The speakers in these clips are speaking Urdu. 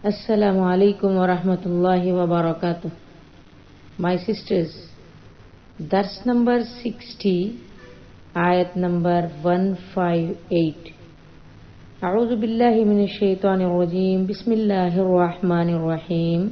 Assalamu alaikum wa rahmatullahi wa barakatuh. My sisters, Dars number 60, ayat number 158. A'udhu billahi minash shaitanir rajim. Bismillahir rahmanir rahim.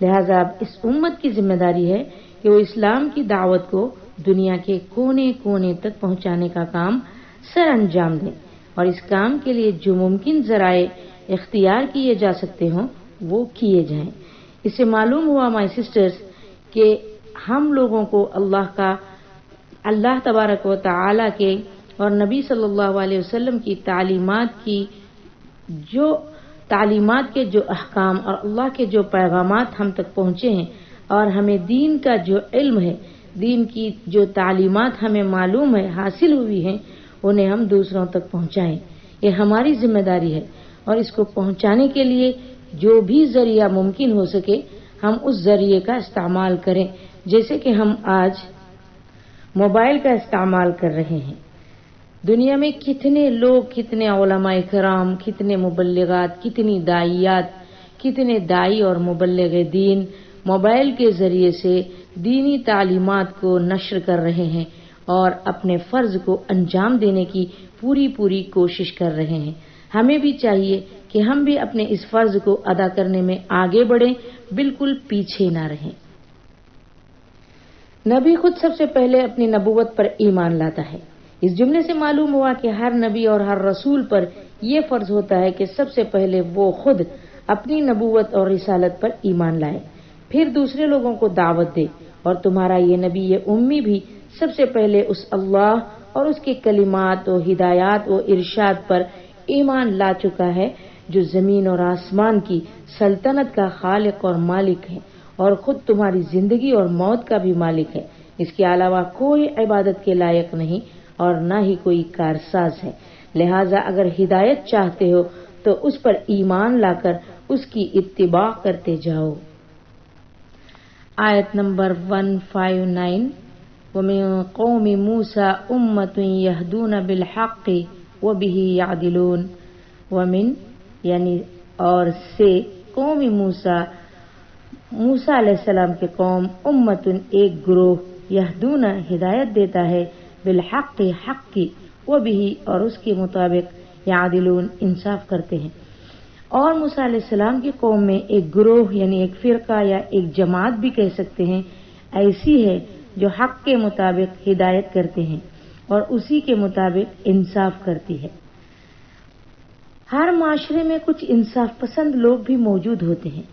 لہذا اب اس امت کی ذمہ داری ہے کہ وہ اسلام کی دعوت کو دنیا کے کونے کونے تک پہنچانے کا کام سر انجام دیں، اور اس کام کے لیے جو ممکن ذرائع اختیار کیے جا سکتے ہوں وہ کیے جائیں۔ اس سے معلوم ہوا مائی سسٹرز کہ ہم لوگوں کو اللہ تبارک و تعالی کے اور نبی صلی اللہ علیہ وسلم کی تعلیمات کے جو احکام اور اللہ کے جو پیغامات ہم تک پہنچے ہیں، اور ہمیں دین کا جو علم ہے، دین کی جو تعلیمات ہمیں معلوم ہے، حاصل ہوئی ہیں، انہیں ہم دوسروں تک پہنچائیں۔ یہ ہماری ذمہ داری ہے، اور اس کو پہنچانے کے لیے جو بھی ذریعہ ممکن ہو سکے ہم اس ذریعے کا استعمال کریں، جیسے کہ ہم آج موبائل کا استعمال کر رہے ہیں۔ دنیا میں کتنے لوگ، کتنے علماء کرام، کتنے مبلغات، کتنی داعیات، کتنے داعی اور مبلغ دین موبائل کے ذریعے سے دینی تعلیمات کو نشر کر رہے ہیں اور اپنے فرض کو انجام دینے کی پوری کوشش کر رہے ہیں۔ ہمیں بھی چاہیے کہ ہم بھی اپنے اس فرض کو ادا کرنے میں آگے بڑھیں، بالکل پیچھے نہ رہیں۔ نبی خود سب سے پہلے اپنی نبوت پر ایمان لاتا ہے۔ اس جملے سے معلوم ہوا کہ ہر نبی اور ہر رسول پر یہ فرض ہوتا ہے کہ سب سے پہلے وہ خود اپنی نبوت اور رسالت پر ایمان لائے، پھر دوسرے لوگوں کو دعوت دے، اور تمہارا یہ نبی یہ امی بھی سب سے پہلے اس اللہ اور اس کے کلمات و ہدایات و ارشاد پر ایمان لا چکا ہے جو زمین اور آسمان کی سلطنت کا خالق اور مالک ہے، اور خود تمہاری زندگی اور موت کا بھی مالک ہے۔ اس کے علاوہ کوئی عبادت کے لائق نہیں اور نہ ہی کوئی کارساز ہے، لہذا اگر ہدایت چاہتے ہو تو اس پر ایمان لا کر اس کی اتباع کرتے جاؤ۔ آیت نمبر 159، وَمِن قَوْمِ مُوسَىٰ أُمَّةٌ يَهْدُونَ بِالْحَقِّ وَبِهِ يَعْدِلُونَ۔ وَمِن یعنی اور سے، قوم موسیٰ علیہ السلام کے قوم، امتن ایک گروہ، یہدون ہدایت دیتا ہے، بالحق حق کی، وبہ اور اس کے مطابق، یعدلون انصاف کرتے ہیں۔ اور موسیٰ علیہ السلام کی قوم میں ایک گروہ یعنی ایک فرقہ یا ایک جماعت بھی کہہ سکتے ہیں، ایسی ہے جو حق کے مطابق ہدایت کرتے ہیں اور اسی کے مطابق انصاف کرتی ہے۔ ہر معاشرے میں کچھ انصاف پسند لوگ بھی موجود ہوتے ہیں،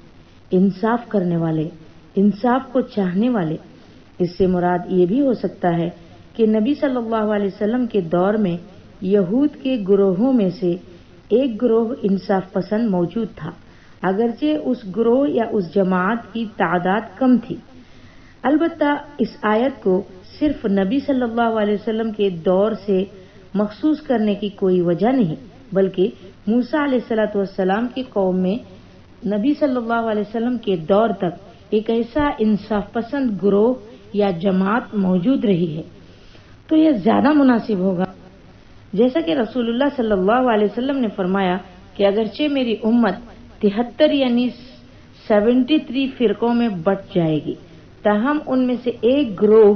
انصاف کرنے والے، انصاف کو چاہنے والے۔ اس سے مراد یہ بھی ہو سکتا ہے کہ نبی صلی اللہ علیہ وسلم کے دور میں یہود کے گروہوں میں سے ایک گروہ انصاف پسند موجود تھا، اگرچہ اس گروہ یا اس جماعت کی تعداد کم تھی۔ البتہ اس آیت کو صرف نبی صلی اللہ علیہ وسلم کے دور سے مخصوص کرنے کی کوئی وجہ نہیں، بلکہ موسیٰ علیہ السلام کی قوم میں نبی صلی اللہ علیہ وسلم کے دور تک ایک ایسا انصاف پسند گروہ یا جماعت موجود رہی ہے، تو یہ زیادہ مناسب ہوگا، جیسا کہ رسول اللہ صلی اللہ علیہ وسلم نے فرمایا کہ اگرچہ میری امت 73 یعنی 73 فرقوں میں بٹ جائے گی، تاہم ان میں سے ایک گروہ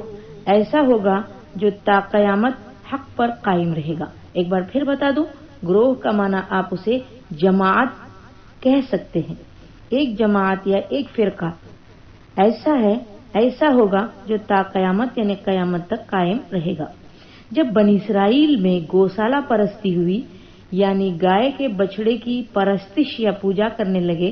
ایسا ہوگا جو تا قیامت حق پر قائم رہے گا۔ ایک بار پھر بتا دوں، گروہ کا معنی آپ اسے جماعت کہہ سکتے ہیں، ایک جماعت یا ایک فرقہ ایسا ہوگا جو تا قیامت یعنی قیامت تک قائم رہے گا۔ جب بنی اسرائیل میں گوشالہ پرستی ہوئی، یعنی گائے کے بچڑے کی پرستش یا پوجا کرنے لگے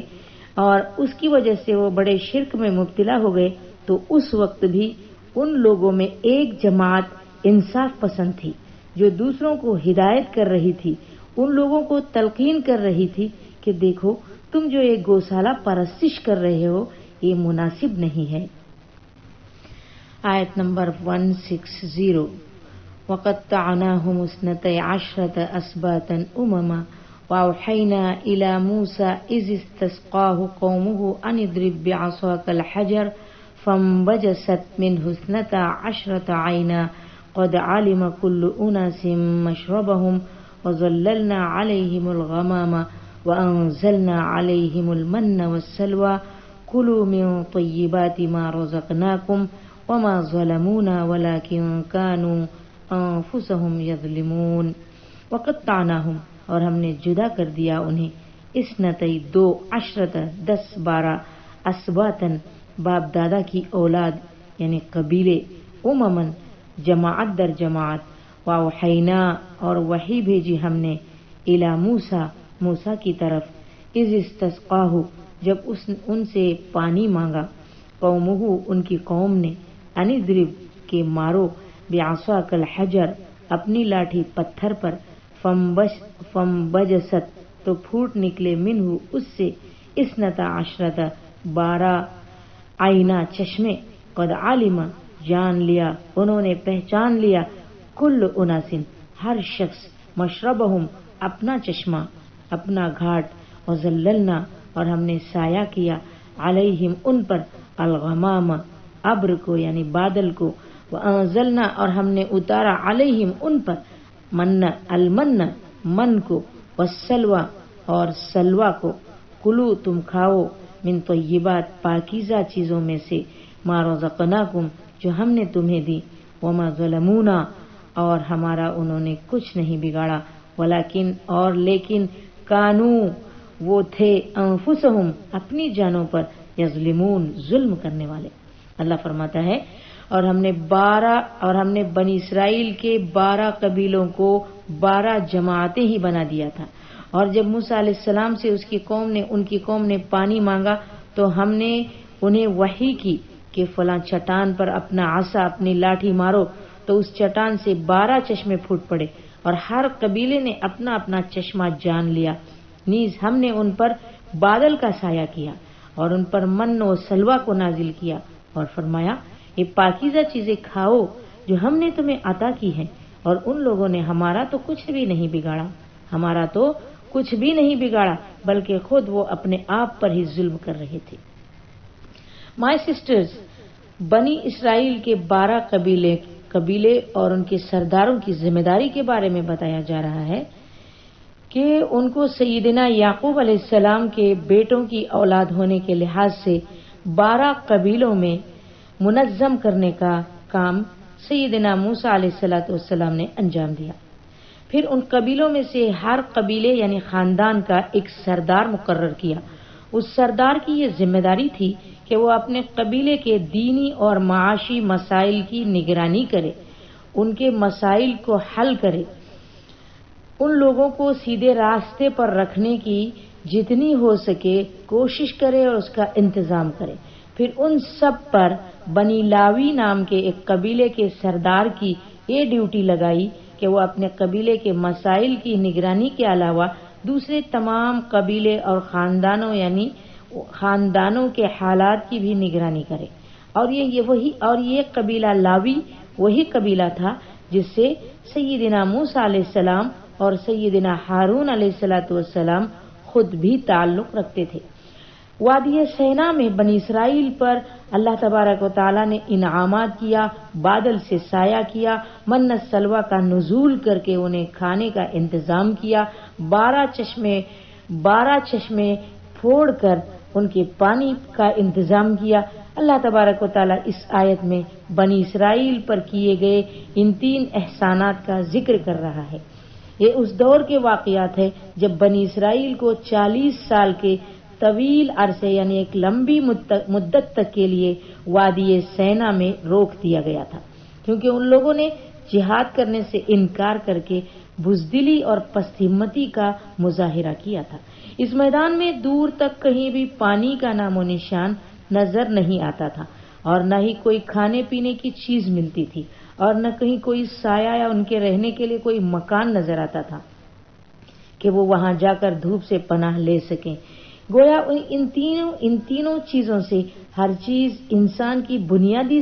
اور اس کی وجہ سے وہ بڑے شرک میں مبتلا ہو گئے، تو اس وقت بھی ان لوگوں میں ایک جماعت انصاف پسند تھی جو دوسروں کو ہدایت کر رہی تھی، ان لوگوں کو تلقین کر رہی تھی کہ دیکھو تم جو ایک گوشالہ پرستش کر رہے ہو یہ مناسب نہیں ہے۔ آیت نمبر 160، وَقَطَّعْنَاهُمُ اثْنَتَيْ عَشْرَةَ أَسْبَاطًا أُمَمًا وَأَوْحَيْنَا إِلَى مُوسَىٰ إِذِ اسْتَسْقَاهُ قَوْمُهُ أَنِ اضْرِب بِّعَصَاكَ الْحَجَرَ فَانبَجَسَتْ مِنْهُ اثْنَتَا عَشْرَةَ عَيْنًا قَدْ عَلِمَ كُلُّ أُنَاسٍ مَّشْرَبَهُمْ وَظَلَّلْنَا عَلَيْهِمُ الْغَمَامَ وَأَنزَلْنَا عَلَيْهِمُ الْمَنَّ وَالسَّلْوَىٰ كُلُوا مِن طَيِّبَاتِ مَا رَزَقْنَاكُمْ وَمَا ظَلَمُونَا وَلَٰكِن كَانُوا أَنفُسَهُمْ يَظْلِمُونَ۔ وَقَطَّعْنَاهُمْ اور ہم نے جدا کر دیا انہیں، اثنتئی 2، عشرۃ 10 12، اسباتن باپ دادا کی اولاد یعنی قبیلے، اممن جماعت در جماعت، واوحینا اور وحی بھیجی ہم نے الی موسیٰ موسیٰ کی طرف، اذ استسقاہ جب ان سے پانی مانگا، قومہ ان کی قوم نے، ان اضرب کے مارو، بعصاک الحجر اپنی لاٹھی پتھر پر، فانبجست تو پھوٹ نکلے، منہ اس سے، اثنتا عشرۃ 12 عینا چشمے، قد علم جان لیا انہوں نے پہچان لیا، کل اناسن ہر شخص، مشربہم اپنا چشمہ اپنا گھاٹ، وظللنا اور ہم نے سایہ کیا، علیہم ان پر، الغمام ابر کو یعنی بادل کو، وانزلنا اور ہم نے اتارا، علیہم ان پر، من المن من کو، والسلوى اور سلوى کو، کلو تم کھاؤ، من طیبات پاکیزہ چیزوں میں سے، ما رزقناکم جو ہم نے تمہیں دی، وما ظلمونا اور ہمارا انہوں نے کچھ نہیں بگاڑا، ولیکن اور لیکن، کانو وہ تھے، انفسہم اپنی جانوں پر، یظلمون ظلم کرنے والے۔ اللہ فرماتا ہے اور ہم نے بنی اسرائیل کے 12 قبیلوں کو 12 جماعتیں ہی بنا دیا تھا، اور جب موسیٰ علیہ السلام سے ان کی قوم نے پانی مانگا تو ہم نے انہیں وحی کی کہ فلاں چٹان پر اپنا عصا اپنی لاٹھی مارو، تو اس چٹان سے 12 چشمے پھوٹ پڑے، اور ہر قبیلے نے اپنا اپنا چشمہ جان لیا۔ نیز ہم نے ان پر بادل کا سایہ کیا اور ان پر من و سلوہ کو نازل کیا، اور فرمایا یہ پاکیزہ چیزیں کھاؤ جو ہم نے تمہیں عطا کی ہیں، اور ان لوگوں نے ہمارا تو کچھ بھی نہیں بگاڑا بلکہ خود وہ اپنے آپ پر ہی ظلم کر رہے تھے۔ مائی سسٹرز، بنی اسرائیل کے 12 قبیلے اور ان کے سرداروں کی ذمہ داری کے بارے میں بتایا جا رہا ہے کہ ان کو سیدنا یعقوب علیہ السلام کے بیٹوں کی اولاد ہونے کے لحاظ سے 12 قبیلوں میں منظم کرنے کا کام سیدنا موسیٰ علیہ السلام نے انجام دیا۔ پھر ان قبیلوں میں سے ہر قبیلے یعنی خاندان کا ایک سردار مقرر کیا۔ اس سردار کی یہ ذمہ داری تھی کہ وہ اپنے قبیلے کے دینی اور معاشی مسائل کی نگرانی کرے، ان کے مسائل کو حل کرے، ان لوگوں کو سیدھے راستے پر رکھنے کی جتنی ہو سکے کوشش کرے اور اس کا انتظام کرے۔ پھر ان سب پر بنی لاوی نام کے ایک قبیلے کے سردار کی یہ ڈیوٹی لگائی کہ وہ اپنے قبیلے کے مسائل کی نگرانی کے علاوہ دوسرے تمام قبیلے اور خاندانوں کے حالات کی بھی نگرانی کرے، اور یہ قبیلہ لاوی وہی قبیلہ تھا جس سے سیدنا موسیٰ علیہ السلام اور سیدنا ہارون علیہ السلام خود بھی تعلق رکھتے تھے۔ وادی سینا میں بنی اسرائیل پر اللہ تبارک و تعالیٰ نے انعامات کیا، بادل سے سایہ کیا، من سلوہ کا نزول کر کے انہیں کھانے کا انتظام کیا، 12 چشمے پھوڑ کر ان کے پانی کا انتظام کیا۔ اللہ تبارک و تعالیٰ اس آیت میں بنی اسرائیل پر کیے گئے ان 3 احسانات کا ذکر کر رہا ہے۔ یہ اس دور کے واقعات ہے جب بنی اسرائیل کو 40 سال کے طویل عرصے یعنی ایک لمبی مدت تک کے لیے وادی سینا میں روک دیا گیا تھا، کیونکہ ان لوگوں نے جہاد کرنے سے انکار کر کے بزدلی اور پست ہمتی کا مظاہرہ کیا تھا۔ اس میدان میں دور تک کہیں بھی پانی کا نام و نشان نظر نہیں آتا تھا، اور نہ ہی کوئی کھانے پینے کی چیز ملتی تھی، اور نہ کہیں کوئی سایہ یا ان کے رہنے کے لیے کوئی مکان نظر آتا تھا کہ وہ وہاں جا کر دھوپ سے پناہ لے سکیں۔ گویا ان تینوں چیزوں سے ہر چیز انسان کی بنیادی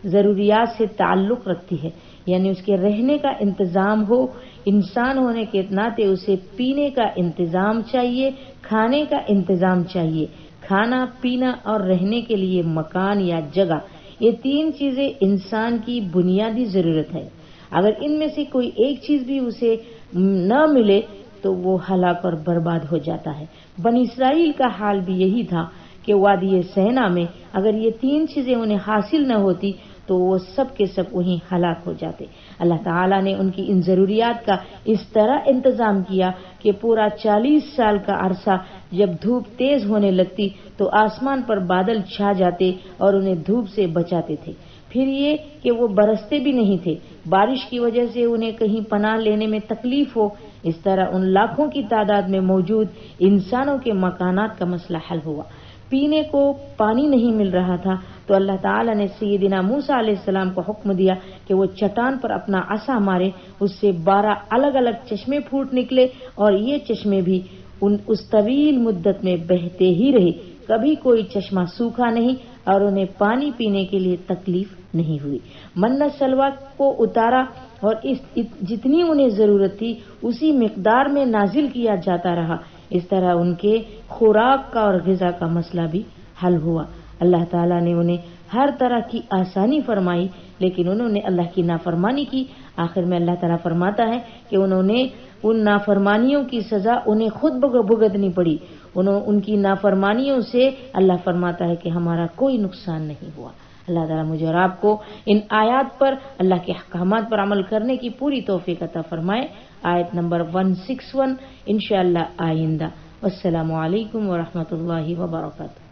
ضروریات سے تعلق رکھتی ہے، یعنی اس کے رہنے کا انتظام ہو، انسان ہونے کے ناطے اسے پینے کا انتظام چاہیے، کھانے کا انتظام چاہیے، کھانا پینا اور رہنے کے لیے مکان یا جگہ، یہ 3 چیزیں انسان کی بنیادی ضرورت ہے۔ اگر ان میں سے کوئی ایک چیز بھی اسے نہ ملے تو وہ ہلاک اور برباد ہو جاتا ہے۔ بنی اسرائیل کا حال بھی یہی تھا کہ وادی سینا میں اگر یہ 3 چیزیں انہیں حاصل نہ ہوتی تو وہ سب کے سب وہیں ہلاک ہو جاتے۔ اللہ تعالیٰ نے ان کی ان ضروریات کا اس طرح انتظام کیا کہ پورا 40 سال کا عرصہ جب دھوپ تیز ہونے لگتی تو آسمان پر بادل چھا جاتے اور انہیں دھوپ سے بچاتے تھے۔ پھر یہ کہ وہ برستے بھی نہیں تھے، بارش کی وجہ سے انہیں کہیں پناہ لینے میں تکلیف ہو۔ اس طرح ان لاکھوں کی تعداد میں موجود انسانوں کے مکانات کا مسئلہ حل ہوا۔ پینے کو پانی نہیں مل رہا تھا تو اللہ تعالیٰ نے سیدنا موسیٰ علیہ السلام کو حکم دیا کہ وہ چٹان پر اپنا عصا مارے، اس سے 12 الگ الگ چشمے پھوٹ نکلے اور یہ چشمے بھی اس طویل مدت میں بہتے ہی رہے، کبھی کوئی چشمہ سوکھا نہیں اور انہیں پانی پینے کے لیے تکلیف نہیں ہوئی۔ منت سلوہ کو اتارا اور جتنی انہیں ضرورت تھی اسی مقدار میں نازل کیا جاتا رہا۔ اس طرح ان کے خوراک کا اور غذا کا مسئلہ بھی حل ہوا۔ اللہ تعالیٰ نے انہیں ہر طرح کی آسانی فرمائی، لیکن انہوں نے اللہ کی نافرمانی کی۔ آخر میں اللہ تعالیٰ فرماتا ہے کہ انہوں نے ان نافرمانیوں کی سزا انہیں خود بھگتنی پڑی۔ ان کی نافرمانیوں سے اللہ فرماتا ہے کہ ہمارا کوئی نقصان نہیں ہوا۔ اللہ تعالیٰ مجھے اور آپ کو ان آیات پر، اللہ کے احکامات پر عمل کرنے کی پوری توفیق عطا فرمائے۔ آیت نمبر 161 انشاءاللہ آئندہ۔ والسلام علیکم ورحمۃ اللہ وبرکاتہ۔